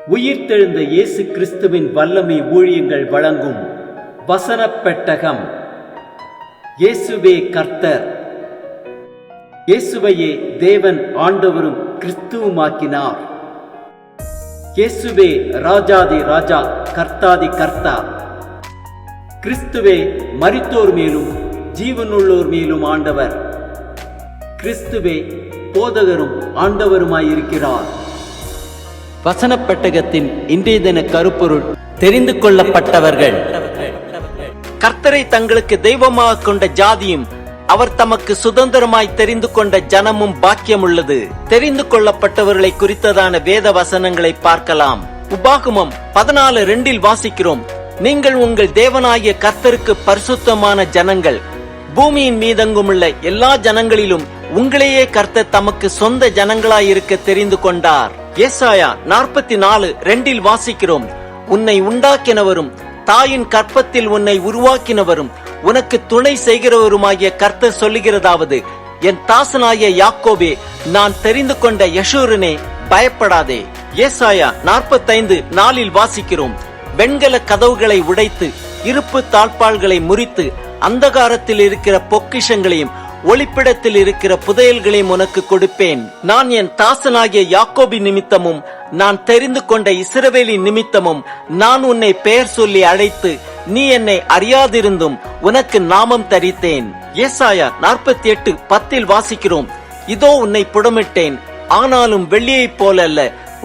உயிர்த்தெழுந்த இயேசு கிறிஸ்துவின் வல்லமை ஊழியங்கள் வழங்கும் வசனப் பெட்டகம். இயேசுவே கர்த்தர். இயேசுவையே தேவன் ஆண்டவரும் கிறிஸ்துவுமாக்கினார். இயேசுவே ராஜாதி ராஜா, கர்த்தாதி கர்த்தா. கிறிஸ்துவே மரித்தோர் மேலும் ஜீவனுள்ளோர் மேலும் ஆண்டவர். கிறிஸ்துவே போதகரும் ஆண்டவருமாயிருக்கிறார். வசனப் பெட்டகத்தின் இன்றைய தின கருப்பொருள்: தெரிந்து கொள்ளப்பட்டவர்கள். கர்த்தரை தங்களுக்கு தெய்வமாக கொண்ட ஜாதியும் அவர் தமக்கு சுதந்திரமாய் தெரிந்து கொண்ட ஜனமும் பாக்கியம் உள்ளது. தெரிந்து கொள்ளப்பட்டவர்களை குறித்ததான வேத வசனங்களை பார்க்கலாம். உபாகமம் 14:2 வாசிக்கிறோம்: நீங்கள் உங்கள் தேவனாகிய கர்த்தருக்கு பரிசுத்தமான ஜனங்கள், பூமியின் மீதெங்குமுள்ள எல்லா ஜனங்களிலும் உங்களையே கர்த்தர் தமக்கு சொந்த ஜனங்களாயிருக்க தெரிந்து கொண்டார். ஏசாயா 44:2 வாசிக்கிறோம்: உன்னை உண்டாக்கினவரும் தாயின் கற்பத்தில் உன்னை உருவாக்கினவரும் உனக்கு துணை செய்கிறவருமாகிய கர்த்தர் சொல்லுகிறதாவது, என் தாசனாகிய யாக்கோபே, நான் தெரிந்து கொண்ட யெஷூரனே, பயப்படாதே. ஏசாயா 45:4 வாசிக்கிறோம்: வெண்கல கதவுகளை உடைத்து இருப்பு தாழ்பாள்களை முறித்து அந்தகாரத்தில் இருக்கிற பொக்கிஷங்களையும் ஒளிப்பிடத்தில் இருக்கிற புதையல்களையும் உனக்கு கொடுப்பேன். நான் என் தாசனாகிய யாக்கோபி நிமித்தமும் நான் தெரிந்து கொண்ட இஸ்ரவேலின் நிமித்தமும் நான் உன்னை பெயர் சொல்லி அழைத்து நீ என்னை அறியாதிருந்தும் உனக்கு நாமம் தரித்தேன். ஏசாயா 48:10 வாசிக்கிறோம்: இதோ உன்னை புடமிட்டேன், ஆனாலும் வெள்ளியைப் போல அல்ல,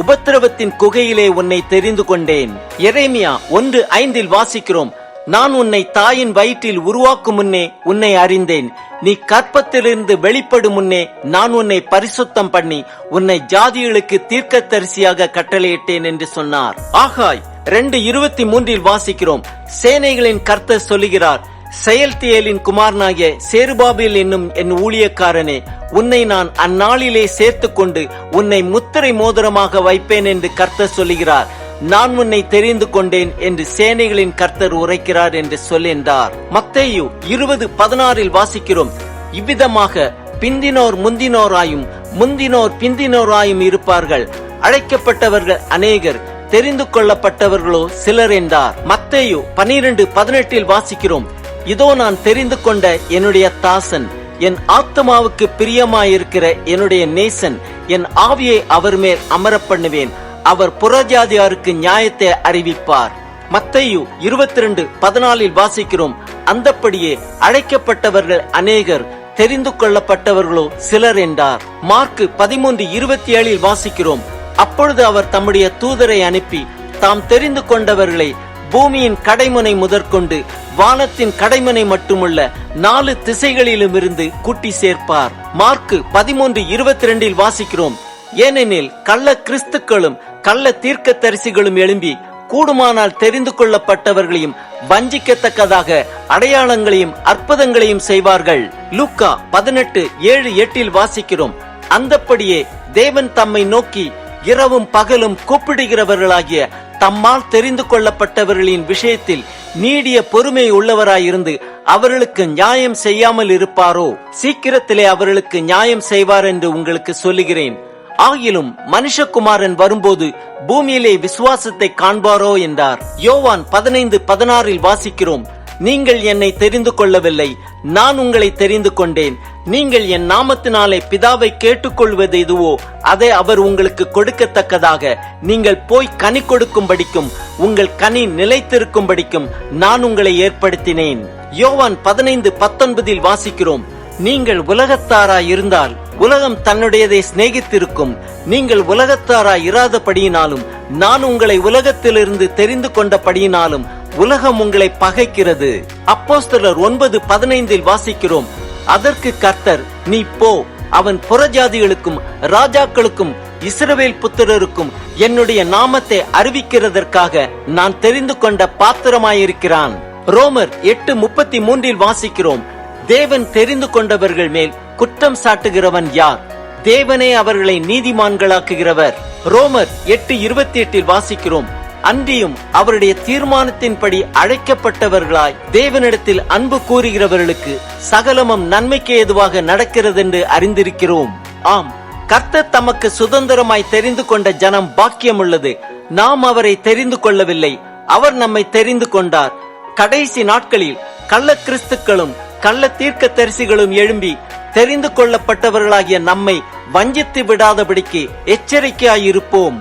உபத்திரவத்தின் குகையிலே உன்னை தெரிந்து கொண்டேன். எரேமியா 1:5 வாசிக்கிறோம்: நான் உன்னை தாயின் வயிற்றில் உருவாக்கும் முன்னே உன்னை அறிந்தேன், நீ கற்பத்திலிருந்து வெளிப்படும் முன்னே நான் உன்னை பரிசுத்தம் பண்ணி உன்னை ஜாதிகளுக்கு தீர்க்கதரிசியாக கட்டளையிட்டேன் என்று சொன்னார். ஆகாய் 2:23 வாசிக்கிறோம்: சேனைகளின் கர்த்தர் சொல்லுகிறார், செயல்தியேலின் குமாரனாகிய சேருபாபேல் என்னும் என் ஊழியக்காரனே, உன்னை நான் அந்நாளிலே சேர்த்து கொண்டு உன்னை முத்திரை மோதிரமாக வைப்பேன் என்று கர்த்தர் சொல்லுகிறார். நான் உன்னை தெரிந்து கொண்டேன் என்று சேனைகளின் கர்த்தர் உரைக்கிறார் என்று சொல்கின்றார். மத்தேயு 20:16 வாசிக்கிறோம்: இவ்விதமாக பிந்தினோர் முந்தினோராயும் முந்தினோர் பிந்தினோராயும் இருப்பார்கள், அழைக்கப்பட்டவர்கள் அநேகர், தெரிந்து கொள்ளப்பட்டவர்களோ சிலர் என்றார். மத்தேயு 12:18 வாசிக்கிறோம்: இதோ நான் தெரிந்து கொண்ட என்னுடைய தாசன், என் ஆத்மாவுக்கு பிரியமாயிருக்கிற என்னுடைய நேசன், என் ஆவியை அவர் மேல் அமர பண்ணுவேன், அவர் புறஜாதியாருக்கு நியாயத்தை அறிவிப்பார். மத்தேயு 22:14 வாசிக்கிறோம்: அந்தப்படியே அழைக்கப்பட்டவர்கள் அநேகர், தெரிந்து கொள்ளப்பட்டவர்களோ சிலர் என்றார். மார்க் 13:27 வாசிக்கிறோம்: அப்பொழுது அவர் தம்முடைய தூதரை அனுப்பி தாம் தெரிந்து கொண்டவர்களை பூமியின் கடைமுனை முதற்கொண்டு வானத்தின் கடைமுனை மட்டுமுள்ள 4 திசைகளிலுமிருந்து கூட்டி சேர்ப்பார். மார்க் 13:22 வாசிக்கிறோம்: ஏனெனில் கள்ள கிறிஸ்துக்களும் கள்ள தீர்க்க தரிசிகளும் எழும்பி கூடுமானால் தெரிந்து கொள்ளப்பட்டவர்களையும் வஞ்சிக்கத்தக்கதாக அடையாளங்களையும் அற்புதங்களையும் செய்வார்கள். லூக்கா 18:7-8 வாசிக்கிறோம்: அந்தப்படியே தேவன் தம்மை நோக்கி இரவும் பகலும் கூப்பிடுகிறவர்களாகிய தம்மால் தெரிந்து கொள்ளப்பட்டவர்களின் விஷயத்தில் நீடிய பொறுமை உள்ளவராயிருந்து அவர்களுக்கு நியாயம் செய்யாமல் இருப்பாரோ? சீக்கிரத்திலே அவர்களுக்கு நியாயம் செய்வார் என்று உங்களுக்கு சொல்லுகிறேன். ஆகிலும் மனுஷகுமாரன் வரும்போது பூமியிலே விசுவாசத்தை காண்பாரோ என்றார். யோவான் 15:16 வாசிக்கிறோம்: நீங்கள் என்னை தெரிந்து கொள்ளவில்லை, நான் உங்களை தெரிந்து கொண்டேன். நீங்கள் என் நாமத்தினாலே பிதாவை கேட்டுக்கொள்வது எதுவோ அதை அவர் உங்களுக்கு கொடுக்கத்தக்கதாக நீங்கள் போய் கனி கொடுக்கும்படிக்கும் உங்கள் கனி நிலைத்திருக்கும்படிக்கும் நான் உங்களை ஏற்படுத்தினேன். யோவான் 15:19 வாசிக்கிறோம்: நீங்கள் உலகத்தாராய் இருந்தால் உலகம் தன்னுடையதை சிநேகித்திருக்கும். நீங்கள் உலகத்தாராய் இராதபடியினாலும் நான் உங்களை உலகத்திலிருந்து தெரிந்து கொண்டபடியினாலும் உலகம் உங்களை பகைக்கிறது. அப்போஸ்தலர் 9:15 வாசிக்கிறோம்: அதற்கு கர்த்தர், நீ போ, அவன் புறஜாதிகளுக்கும் ராஜாக்களுக்கும் இஸ்ரவேல் புத்திரருக்கும் என்னுடைய நாமத்தை அறிவிக்கிறதற்காக நான் தெரிந்து கொண்ட பாத்திரமாயிருக்கிறான். ரோமர் 8:33 வாசிக்கிறோம்: தேவன் தெரிந்து கொண்டவர்கள் மேல் குற்றம் சாட்டுகிறவன் யார்? தேவனே அவர்களை நீதிமான்களாக்குகிறவர். ரோமர் 8:28 வாசிக்கிறோம்: அன்றியும் அவருடைய தீர்மானத்தின்படி அழைக்கப்பட்டவர்களாய் தேவனிடத்தில் அன்பு கூறுகிறவர்களுக்கு சகலமும் நன்மைக்கு ஏதுவாக நடக்கிறது என்று அறிந்திருக்கிறோம். ஆம், கர்த்தர் தமக்கு சுதந்திரமாய் தெரிந்து கொண்ட ஜனம் பாக்கியம் உள்ளது. நாம் அவரை தெரிந்து கொள்ளவில்லை, அவர் நம்மை தெரிந்து கொண்டார். கடைசி நாட்களில் கள்ள கிறிஸ்துக்களும் கள்ள தீர்க்க தரிசிகளும் எழும்பி தெரிந்து கொள்ளப்பட்டவர்களாகிய நம்மை வஞ்சித்து விடாதபடிக்கு எச்சரிக்கையாயிருப்போம்.